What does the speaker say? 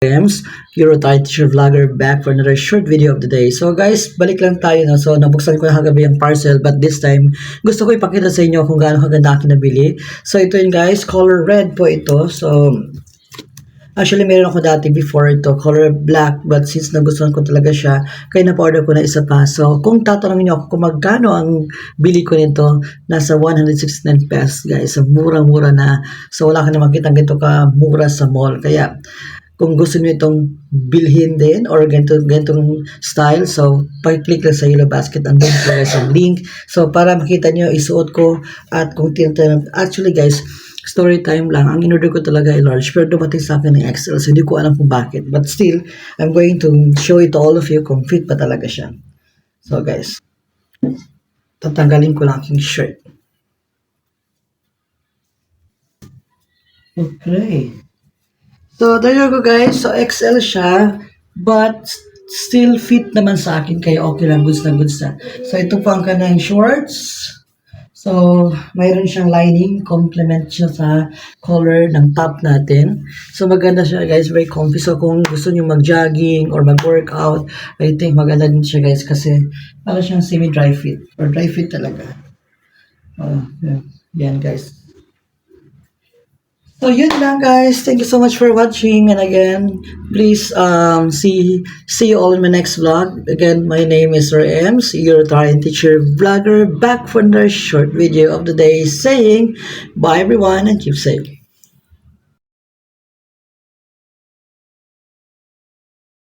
Ems, Eurotide Teacher Vlogger back for another short video of the day. So guys, balik lang tayo no. So nabuksan ko na kagabi ang parcel but this time gusto ko ipakita sa inyo kung gaano kaganda aking nabili. So ito yun guys, color red po ito. So actually meron ako dati before ito, color black, but since nagustuhan ko talaga siya, kaya na-order ko na isa pa. So kung tatanungin niyo ako kung magkano ang bili ko nito, nasa 169 pesos guys. So murang-mura na. So wala ka na makita ganito ka mura sa mall. Kaya kung gusto niyo itong bilhin din or ganitong style, so pag-click lang sa yellow basket, andun po guys ang link. So para makita niyo isuot ko at kung tinatanong, actually guys, story time lang. Ang in-order ko talaga ay large pero dumating sa akin ng XL so hindi ko alam kung bakit. But still, I'm going to show it to all of you kung fit pa talaga siya. So guys, tatanggalin ko lang aking shirt. Okay. So, there you go guys. So, XL siya, but still fit naman sa akin, kaya okay lang, goods na goods na. So, ito po ang kanyang shorts. So, mayroon siyang lining, complement siya sa color ng top natin. So, maganda siya guys, very comfy. So, kung gusto niyo mag-jogging or mag-workout, I think maganda din siya guys kasi para siyang semi-dry fit or dry fit talaga. Yan guys. So yun lang guys. Thank you so much for watching, and again, please see you all in my next vlog. Again, my name is Sir Ems, your Italian teacher vlogger, back for another short video of the day saying bye everyone and keep safe.